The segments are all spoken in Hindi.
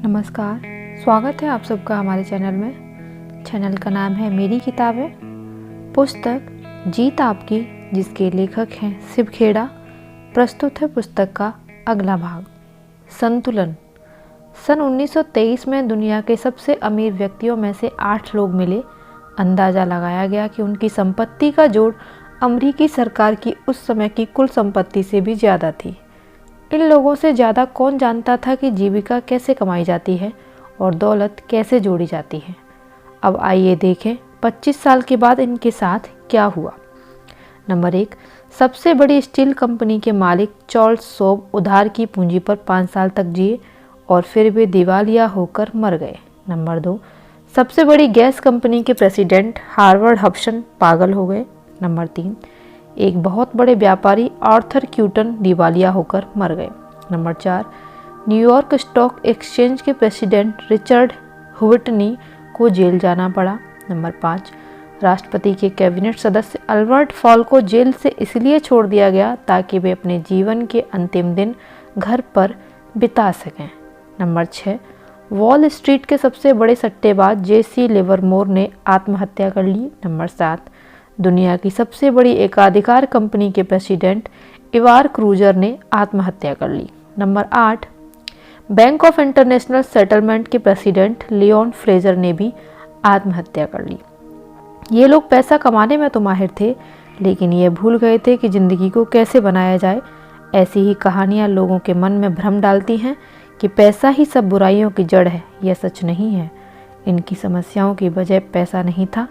नमस्कार, स्वागत है आप सबका हमारे चैनल में। चैनल का नाम है मेरी किताबें। पुस्तक जीत आपकी, जिसके लेखक हैं शिव खेड़ा। प्रस्तुत है पुस्तक का अगला भाग, संतुलन। सन 1923 में दुनिया के सबसे अमीर व्यक्तियों में से 8 लोग मिले। अंदाज़ा लगाया गया कि उनकी संपत्ति का जोड़ अमेरिकी सरकार की उस समय की कुल संपत्ति से भी ज़्यादा थी। इन लोगों से ज़्यादा कौन जानता था कि जीविका कैसे कमाई जाती है और दौलत कैसे जोड़ी जाती है। अब आइए देखें 25 साल के बाद इनके साथ क्या हुआ। नंबर 1, सबसे बड़ी स्टील कंपनी के मालिक चार्ल्स शॉब उधार की पूंजी पर 5 साल तक जिए और फिर वे दिवालिया होकर मर गए। नंबर 2, सबसे बड़ी गैस कंपनी के प्रेसिडेंट हार्वर्ड हब्सन पागल हो गए। नंबर 3, एक बहुत बड़े व्यापारी आर्थर क्यूटन दिवालिया होकर मर गए। नंबर 4, न्यूयॉर्क स्टॉक एक्सचेंज के प्रेसिडेंट रिचर्ड हुइटनी को जेल जाना पड़ा। नंबर 5, राष्ट्रपति के कैबिनेट सदस्य अल्बर्ट फॉल को जेल से इसलिए छोड़ दिया गया ताकि वे अपने जीवन के अंतिम दिन घर पर बिता सकें। नंबर 6, वॉल स्ट्रीट के सबसे बड़े सट्टेबाज जेसी लिवरमोर ने आत्महत्या कर ली। नंबर 7, दुनिया की सबसे बड़ी एकाधिकार कंपनी के प्रेसिडेंट इवार क्रूजर ने आत्महत्या कर ली। Number 8, Bank of International Settlement के प्रेसिडेंट लियोन फ्रेजर ने भी आत्महत्या कर ली। ये लोग पैसा कमाने में तो माहिर थे, लेकिन ये भूल गए थे कि ज़िंदगी को कैसे बनाया जाए। ऐसी ही कहानियाँ लोगों के मन में भ्रम डालती हैं कि पैसा ही सब बुराइयों की जड़ है। यह सच नहीं है। इनकी समस्याओं की वजह पैसा नहीं था।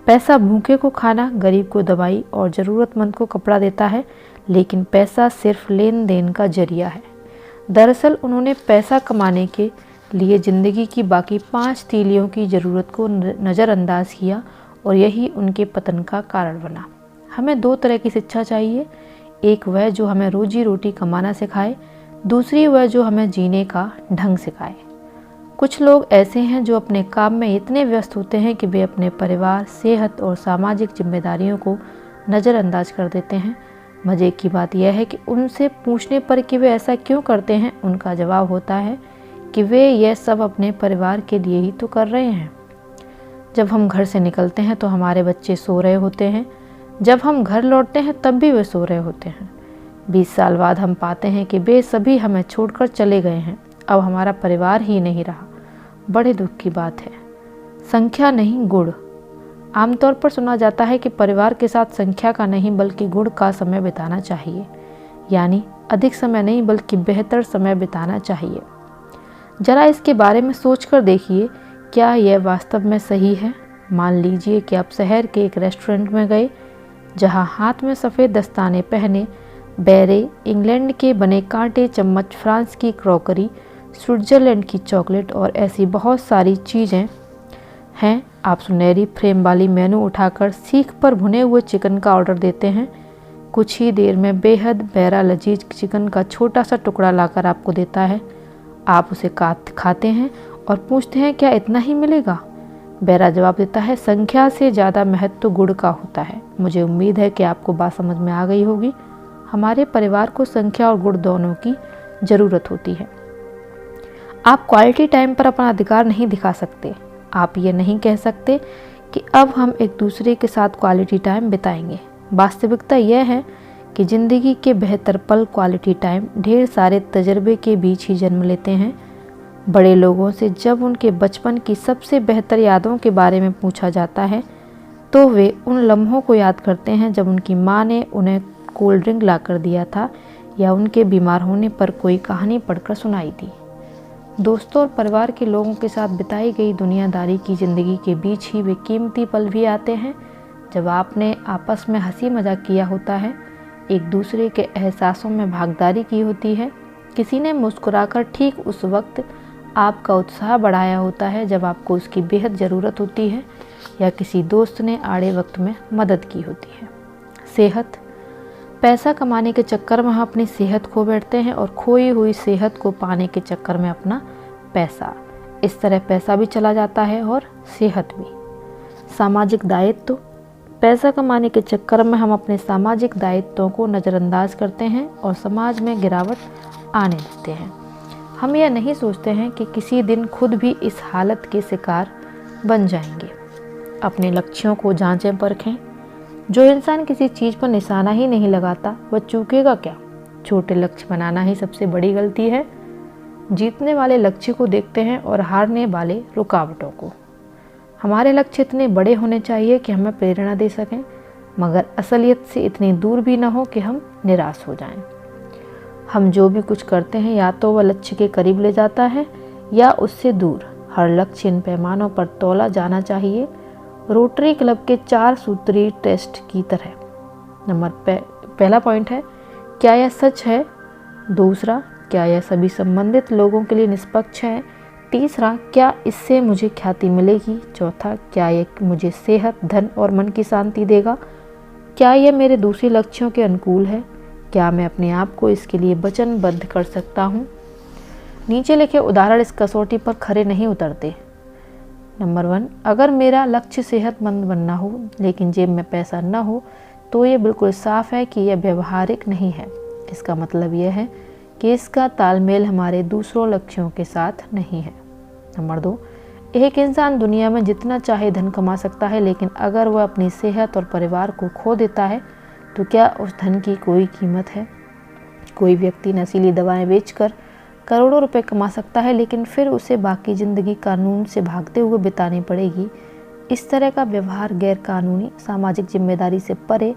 पैसा भूखे को खाना, गरीब को दवाई और ज़रूरतमंद को कपड़ा देता है, लेकिन पैसा सिर्फ लेन देन का जरिया है। दरअसल उन्होंने पैसा कमाने के लिए ज़िंदगी की बाकी 5 तीलियों की ज़रूरत को नज़रअंदाज किया और यही उनके पतन का कारण बना। हमें 2 तरह की शिक्षा चाहिए। एक वह जो हमें रोजी रोटी कमाना सिखाए, दूसरी वह जो हमें जीने का ढंग सिखाए। कुछ लोग ऐसे हैं जो अपने काम में इतने व्यस्त होते हैं कि वे अपने परिवार, सेहत और सामाजिक जिम्मेदारियों को नज़रअंदाज कर देते हैं। मज़े की बात यह है कि उनसे पूछने पर कि वे ऐसा क्यों करते हैं, उनका जवाब होता है कि वे यह सब अपने परिवार के लिए ही तो कर रहे हैं। जब हम घर से निकलते हैं तो हमारे बच्चे सो रहे होते हैं। जब हम घर लौटते हैं तब भी वे सो रहे होते हैं। 20 साल बाद हम पाते हैं कि वे सभी हमें छोड़कर चले गए हैं। अब हमारा परिवार ही नहीं रहा। बड़े दुख की बात है। संख्या नहीं, गुण। आमतौर पर सुना जाता है कि परिवार के साथ संख्या का नहीं बल्कि गुण का समय बिताना चाहिए, यानी अधिक समय नहीं बल्कि बेहतर समय बिताना चाहिए। जरा इसके बारे में सोचकर देखिए, क्या यह वास्तव में सही है? मान लीजिए कि आप शहर के एक रेस्टोरेंट में गए, जहां हाथ में सफ़ेद दस्ताने पहने बेरे, इंग्लैंड के बने कांटे चम्मच, फ्रांस की क्रॉकरी, स्विट्ज़रलैंड की चॉकलेट और ऐसी बहुत सारी चीज़ें हैं। आप सुनहरी फ्रेम वाली मेनू उठाकर सीख पर भुने हुए चिकन का ऑर्डर देते हैं। कुछ ही देर में बेहद बहरा लजीज चिकन का छोटा सा टुकड़ा लाकर आपको देता है। आप उसे खाते हैं और पूछते हैं, क्या इतना ही मिलेगा? बहरा जवाब देता है, संख्या से ज़्यादा महत्व तो गुण का होता है। मुझे उम्मीद है कि आपको बात समझ में आ गई होगी। हमारे परिवार को संख्या और गुण दोनों की ज़रूरत होती है। आप क्वालिटी टाइम पर अपना अधिकार नहीं दिखा सकते। आप ये नहीं कह सकते कि अब हम एक दूसरे के साथ क्वालिटी टाइम बिताएंगे। वास्तविकता यह है कि ज़िंदगी के बेहतर पल क्वालिटी टाइम ढेर सारे तजर्बे के बीच ही जन्म लेते हैं। बड़े लोगों से जब उनके बचपन की सबसे बेहतर यादों के बारे में पूछा जाता है तो वे उन लम्हों को याद करते हैं जब उनकी माँ ने उन्हें कोल्ड ड्रिंक ला कर दिया था या उनके बीमार होने पर कोई कहानी पढ़कर सुनाई थी। दोस्तों और परिवार के लोगों के साथ बिताई गई दुनियादारी की ज़िंदगी के बीच ही वे कीमती पल भी आते हैं जब आपने आपस में हंसी मजाक किया होता है, एक दूसरे के एहसासों में भागीदारी की होती है। किसी ने मुस्कुराकर ठीक उस वक्त आपका उत्साह बढ़ाया होता है जब आपको उसकी बेहद ज़रूरत होती है, या किसी दोस्त ने आड़े वक्त में मदद की होती है। सेहत। पैसा कमाने के चक्कर में हम अपनी सेहत खो बैठते हैं और खोई हुई सेहत को पाने के चक्कर में अपना पैसा। इस तरह पैसा भी चला जाता है और सेहत भी। सामाजिक दायित्व। पैसा कमाने के चक्कर में हम अपने सामाजिक दायित्वों को नज़रअंदाज करते हैं और समाज में गिरावट आने देते हैं। हम यह नहीं सोचते हैं कि किसी दिन खुद भी इस हालत के शिकार बन जाएंगे। अपने लक्ष्यों को जांचें परखें। जो इंसान किसी चीज़ पर निशाना ही नहीं लगाता वह चूकेगा क्या? छोटे लक्ष्य बनाना ही सबसे बड़ी गलती है। जीतने वाले लक्ष्य को देखते हैं और हारने वाले रुकावटों को। हमारे लक्ष्य इतने बड़े होने चाहिए कि हमें प्रेरणा दे सकें, मगर असलियत से इतनी दूर भी न हो कि हम निराश हो जाएं। हम जो भी कुछ करते हैं या तो वह लक्ष्य के करीब ले जाता है या उससे दूर। हर लक्ष्य इन पैमानों पर तौला जाना चाहिए, रोटरी क्लब के 4 सूत्री टेस्ट की तरह। पहला पॉइंट है, क्या यह सच है? दूसरा, क्या यह सभी संबंधित लोगों के लिए निष्पक्ष है? तीसरा, क्या इससे मुझे ख्याति मिलेगी? चौथा, क्या यह मुझे सेहत, धन और मन की शांति देगा? क्या यह मेरे दूसरे लक्ष्यों के अनुकूल है? क्या मैं अपने आप को इसके लिए वचनबद्ध कर सकता हूँ? नीचे लिखे उदाहरण इस कसौटी पर खरे नहीं उतरते। नंबर 1, अगर मेरा लक्ष्य सेहतमंद बनना हो लेकिन जेब में पैसा न हो तो ये बिल्कुल साफ है कि यह व्यवहारिक नहीं है। इसका मतलब यह है कि इसका तालमेल हमारे दूसरों लक्ष्यों के साथ नहीं है। नंबर 2, एक इंसान दुनिया में जितना चाहे धन कमा सकता है, लेकिन अगर वह अपनी सेहत और परिवार को खो देता है तो क्या उस धन की कोई कीमत है? कोई व्यक्ति नशीली दवाएं बेचकर करोड़ों रुपए कमा सकता है, लेकिन फिर उसे बाकी ज़िंदगी कानून से भागते हुए बितानी पड़ेगी। इस तरह का व्यवहार गैर कानूनी, सामाजिक जिम्मेदारी से परे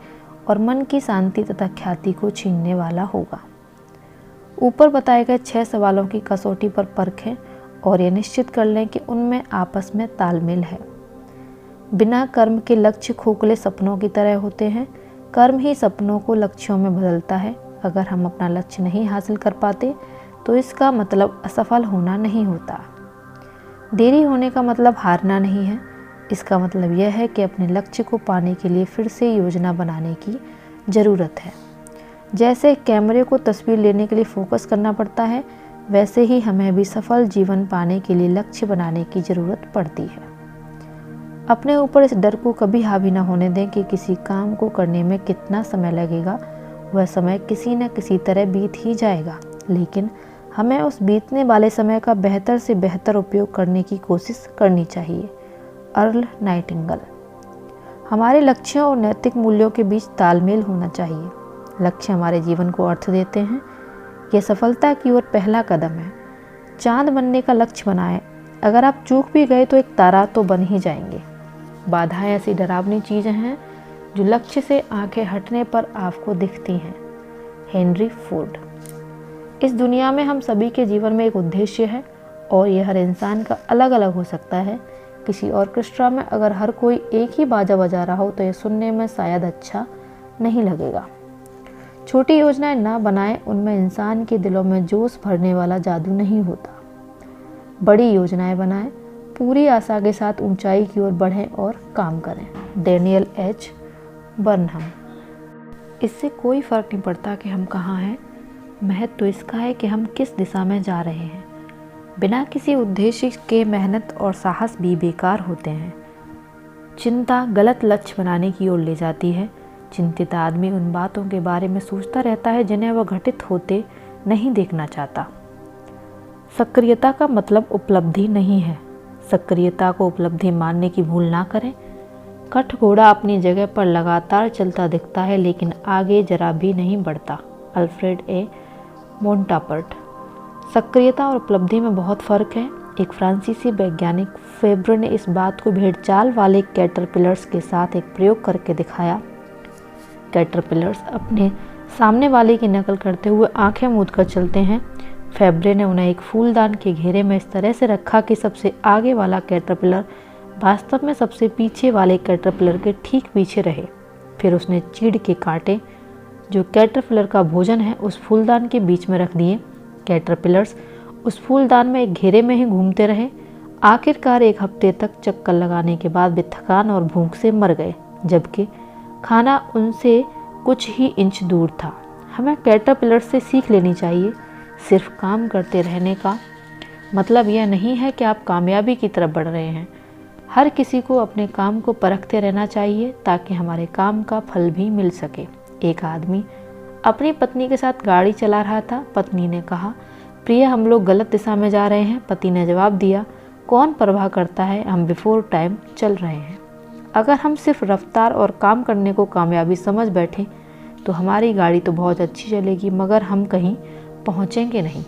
और मन की शांति तथा ख्याति को छीनने वाला होगा। ऊपर बताए गए 6 सवालों की कसौटी पर परखें और यह निश्चित कर लें कि उनमें आपस में तालमेल है। बिना कर्म के लक्ष्य खोखले सपनों की तरह होते हैं। कर्म ही सपनों को लक्ष्यों में बदलता है। अगर हम अपना लक्ष्य नहीं हासिल कर पाते तो इसका मतलब असफल होना नहीं होता। देरी होने का मतलब हारना नहीं है। इसका मतलब यह है कि अपने लक्ष्य को पाने के लिए फिर से योजना बनाने की ज़रूरत है। जैसे कैमरे को तस्वीर लेने के लिए फोकस करना पड़ता है, वैसे ही हमें भी सफल जीवन पाने के लिए लक्ष्य बनाने की ज़रूरत पड़ती है। अपने ऊपर इस डर को कभी हावी न होने दें कि किसी काम को करने में कितना समय लगेगा। वह समय किसी न किसी तरह बीत ही जाएगा, लेकिन हमें उस बीतने वाले समय का बेहतर से बेहतर उपयोग करने की कोशिश करनी चाहिए। Earl Nightingale. हमारे लक्ष्यों और नैतिक मूल्यों के बीच तालमेल होना चाहिए। लक्ष्य हमारे जीवन को अर्थ देते हैं। यह सफलता की ओर पहला कदम है। चांद बनने का लक्ष्य बनाएं। अगर आप चूक भी गए तो एक तारा तो बन ही जाएंगे। बाधाएं ऐसी डरावनी चीज़ें हैं जो लक्ष्य से आंखें हटने पर आपको दिखती हैं। Henry Ford. इस दुनिया में हम सभी के जीवन में एक उद्देश्य है और यह हर इंसान का अलग अलग हो सकता है। किसी ऑर्केस्ट्रा में अगर हर कोई एक ही बाजा बजा रहा हो तो यह सुनने में शायद अच्छा नहीं लगेगा। छोटी योजनाएं ना बनाएं, उनमें इंसान के दिलों में जोश भरने वाला जादू नहीं होता। बड़ी योजनाएं बनाएं, पूरी आशा के साथ ऊंचाई की ओर बढ़ें और काम करें। Daniel H Burnham. इससे कोई फर्क नहीं पड़ता कि हम कहाँ हैं, महत्व तो इसका है कि हम किस दिशा में जा रहे हैं। बिना किसी उद्देश्य के मेहनत और साहस भी बेकार होते हैं। चिंता गलत लक्ष्य बनाने की ओर ले जाती है। चिंतित आदमी उन बातों के बारे में सोचता रहता है जिन्हें वह घटित होते नहीं देखना चाहता। सक्रियता का मतलब उपलब्धि नहीं है। सक्रियता को उपलब्धि मानने की भूल ना करें। कठघोड़ा अपनी जगह पर लगातार चलता दिखता है लेकिन आगे जरा भी नहीं बढ़ता। अल्फ्रेड ए मोंटापर्ट। सक्रियता और उपलब्धि में बहुत फर्क है। एक फ्रांसीसी वैज्ञानिक फेब्रे ने इस बात को भेड़चाल वाले कैटरपिलर्स के साथ एक प्रयोग करके दिखाया। कैटरपिलर्स अपने सामने वाले की नकल करते हुए आंखें मूंद कर चलते हैं। फेब्रे ने उन्हें एक फूलदान के घेरे में इस तरह से रखा कि सबसे आगे वाला कैटरपिलर वास्तव में सबसे पीछे वाले कैटरपिलर के ठीक पीछे रहे। फिर उसने चीड़ के कांटे जो कैटरपिलर का भोजन है उस फूलदान के बीच में रख दिए। कैटरपिलर्स उस फूलदान में एक घेरे में ही घूमते रहे। आखिरकार 1 हफ्ते तक चक्कर लगाने के बाद वे थकान और भूख से मर गए, जबकि खाना उनसे कुछ ही इंच दूर था। हमें कैटरपिलर्स से सीख लेनी चाहिए। सिर्फ काम करते रहने का मतलब यह नहीं है कि आप कामयाबी की तरफ बढ़ रहे हैं। हर किसी को अपने काम को परखते रहना चाहिए ताकि हमारे काम का फल भी मिल सके। एक आदमी अपनी पत्नी के साथ गाड़ी चला रहा था। पत्नी ने कहा, प्रिय, हम लोग गलत दिशा में जा रहे हैं। पति ने जवाब दिया, कौन परवाह करता है, हम बिफोर टाइम चल रहे हैं। अगर हम सिर्फ रफ्तार और काम करने को कामयाबी समझ बैठे तो हमारी गाड़ी तो बहुत अच्छी चलेगी, मगर हम कहीं पहुंचेंगे नहीं।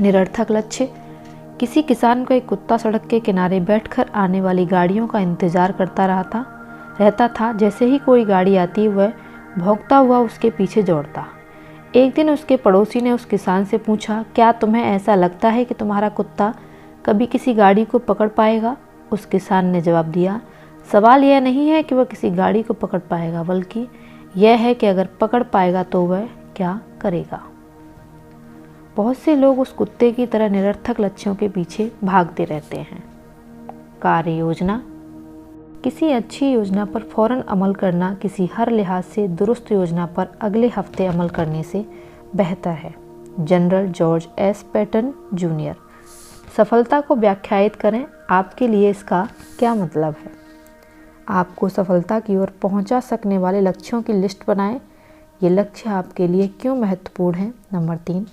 निरर्थक लक्ष्य। किसी किसान का एक कुत्ता सड़क के किनारे बैठकर आने वाली गाड़ियों का इंतजार करता रहता था। जैसे ही कोई गाड़ी आती वह भौंकता हुआ उसके पीछे दौड़ता। एक दिन उसके पड़ोसी ने उस किसान से पूछा, क्या तुम्हें ऐसा लगता है कि तुम्हारा कुत्ता कभी किसी गाड़ी को पकड़ पाएगा? उस किसान ने जवाब दिया, सवाल यह नहीं है कि वह किसी गाड़ी को पकड़ पाएगा, बल्कि यह है कि अगर पकड़ पाएगा तो वह क्या करेगा। बहुत से लोग उस कुत्ते की तरह निरर्थक लक्ष्यों के पीछे भागते रहते हैं। कार्य योजना। किसी अच्छी योजना पर फौरन अमल करना किसी हर लिहाज से दुरुस्त योजना पर अगले हफ्ते अमल करने से बेहतर है। General George S Patton junior. सफलता को व्याख्यायित करें। आपके लिए इसका क्या मतलब है? आपको सफलता की ओर पहुंचा सकने वाले लक्ष्यों की लिस्ट बनाएं। ये लक्ष्य आपके लिए क्यों महत्वपूर्ण हैं? नंबर 3,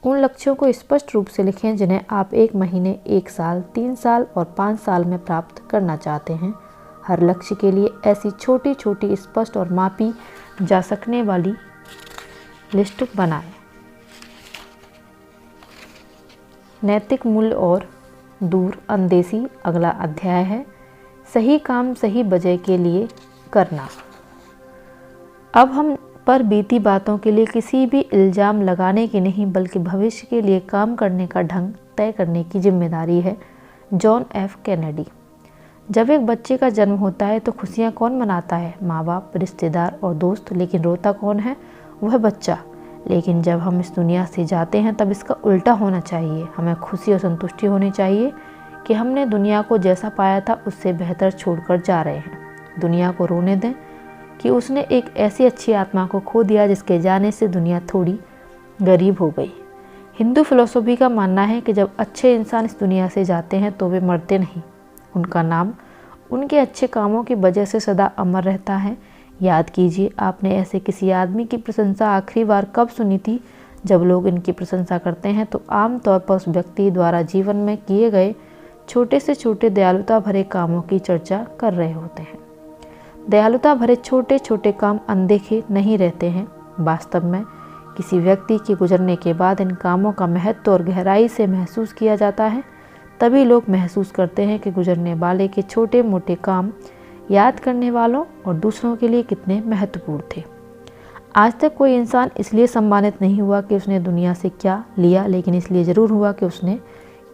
उन लक्ष्यों को स्पष्ट रूप से लिखें जिन्हें आप 1 महीने, 1 साल, 3 साल और 5 साल में प्राप्त करना चाहते हैं। हर लक्ष्य के लिए ऐसी छोटी छोटी स्पष्ट और मापी जा सकने वाली लिस्ट बनाएं। नैतिक मूल्य और दूर अंदेशी अगला अध्याय है। सही काम सही वजह के लिए करना। अब हम पर बीती बातों के लिए किसी भी इल्ज़ाम लगाने की नहीं, बल्कि भविष्य के लिए काम करने का ढंग तय करने की जिम्मेदारी है। John F Kennedy. जब एक बच्चे का जन्म होता है तो खुशियाँ कौन मनाता है? माँ बाप, रिश्तेदार और दोस्त। लेकिन रोता कौन है? वह बच्चा। लेकिन जब हम इस दुनिया से जाते हैं तब इसका उल्टा होना चाहिए। हमें खुशी और संतुष्टि होनी चाहिए कि हमने दुनिया को जैसा पाया था उससे बेहतर छोड़कर जा रहे हैं। दुनिया को रोने दें कि उसने एक ऐसी अच्छी आत्मा को खो दिया जिसके जाने से दुनिया थोड़ी गरीब हो गई। हिंदू फिलॉसफी का मानना है कि जब अच्छे इंसान इस दुनिया से जाते हैं तो वे मरते नहीं, उनका नाम उनके अच्छे कामों की वजह से सदा अमर रहता है। याद कीजिए, आपने ऐसे किसी आदमी की प्रशंसा आखिरी बार कब सुनी थी? जब लोग इनकी प्रशंसा करते हैं तो आमतौर पर उस व्यक्ति द्वारा जीवन में किए गए छोटे से छोटे दयालुता भरे कामों की चर्चा कर रहे होते हैं। दयालुता भरे छोटे छोटे काम अनदेखे नहीं रहते हैं। वास्तव में किसी व्यक्ति के गुजरने के बाद इन कामों का महत्व और गहराई से महसूस किया जाता है। तभी लोग महसूस करते हैं कि गुजरने वाले के छोटे मोटे काम याद करने वालों और दूसरों के लिए कितने महत्वपूर्ण थे। आज तक कोई इंसान इसलिए सम्मानित नहीं हुआ कि उसने दुनिया से क्या लिया, लेकिन इसलिए ज़रूर हुआ कि उसने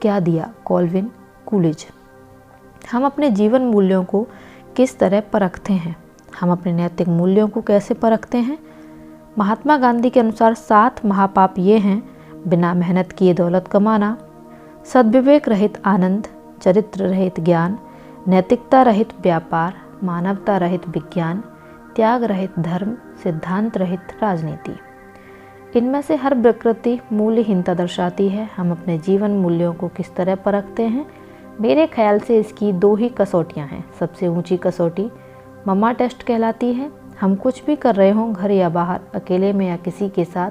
क्या दिया। Colvin Coolidge. हम अपने जीवन मूल्यों को किस तरह परखते हैं? हम अपने नैतिक मूल्यों को कैसे परखते हैं? महात्मा गांधी के अनुसार 7 महापाप ये हैं: बिना मेहनत किए दौलत कमाना, सद्विवेक रहित आनंद, चरित्र रहित ज्ञान, नैतिकता रहित व्यापार, मानवता रहित विज्ञान, त्याग रहित धर्म, सिद्धांत रहित राजनीति। इनमें से हर प्रकृति मूल्यहीनता दर्शाती है। हम अपने जीवन मूल्यों को किस तरह परखते हैं? मेरे ख्याल से इसकी 2 ही कसौटियाँ हैं। सबसे ऊंची कसौटी मम्मा टेस्ट कहलाती है। हम कुछ भी कर रहे हों, घर या बाहर, अकेले में या किसी के साथ,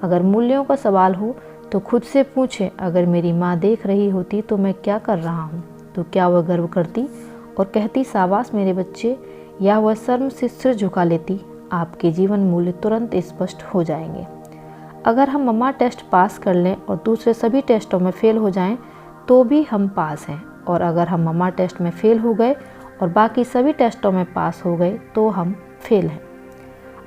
अगर मूल्यों का सवाल हो तो खुद से पूछें, अगर मेरी माँ देख रही होती तो मैं क्या कर रहा हूँ? तो क्या वह गर्व करती और कहती शाबाश मेरे बच्चे, या वह शर्म से सिर झुका लेती? आपके जीवन मूल्य तुरंत स्पष्ट हो जाएंगे। अगर हम मम्मा टेस्ट पास कर लें और दूसरे सभी टेस्टों में फेल हो जाएं तो भी हम पास हैं, और अगर हम मम्मा टेस्ट में फेल हो गए और बाकी सभी टेस्टों में पास हो गए तो हम फेल हैं।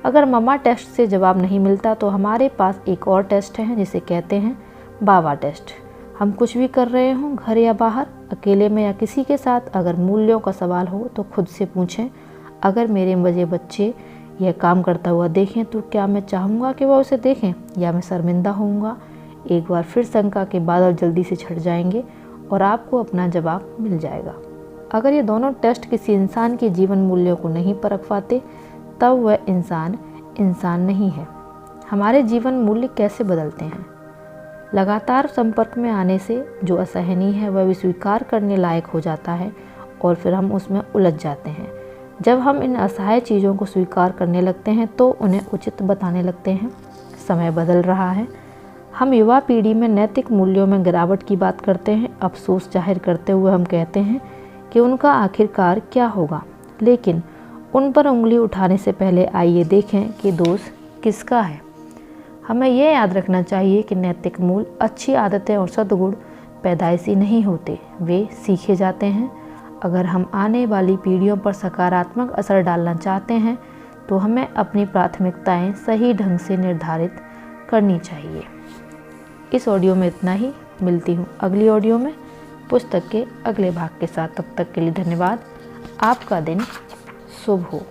अगर मम्मा टेस्ट से जवाब नहीं मिलता तो हमारे पास एक और टेस्ट है जिसे कहते हैं बाबा टेस्ट। हम कुछ भी कर रहे हों, घर या बाहर, अकेले में या किसी के साथ, अगर मूल्यों का सवाल हो तो खुद से पूछें, अगर मेरे बच्चे यह काम करता हुआ देखें तो क्या मैं चाहूँगा कि वह उसे देखें, या मैं शर्मिंदा होऊंगा? एक बार फिर शंका के बादल जल्दी से छट जाएंगे और आपको अपना जवाब मिल जाएगा। अगर ये दोनों टेस्ट किसी इंसान के जीवन मूल्यों को नहीं परख पाते तब वह इंसान नहीं है। हमारे जीवन मूल्य कैसे बदलते हैं? लगातार संपर्क में आने से जो असहनीय है वह भी स्वीकार करने लायक हो जाता है और फिर हम उसमें उलझ जाते हैं। जब हम इन असहाय चीज़ों को स्वीकार करने लगते हैं तो उन्हें उचित बताने लगते हैं। समय बदल रहा है, हम युवा पीढ़ी में नैतिक मूल्यों में गिरावट की बात करते हैं। अफसोस जाहिर करते हुए हम कहते हैं कि उनका आखिरकार क्या होगा, लेकिन उन पर उंगली उठाने से पहले आइए देखें कि दोष किसका है। हमें यह याद रखना चाहिए कि नैतिक मूल्य, अच्छी आदतें और सद्गुण पैदाइशी नहीं होते, वे सीखे जाते हैं। अगर हम आने वाली पीढ़ियों पर सकारात्मक असर डालना चाहते हैं तो हमें अपनी प्राथमिकताएं सही ढंग से निर्धारित करनी चाहिए। इस ऑडियो में इतना ही। मिलती हूँ अगली ऑडियो में पुस्तक के अगले भाग के साथ। तब तक के लिए धन्यवाद। आपका दिन शुभ हो।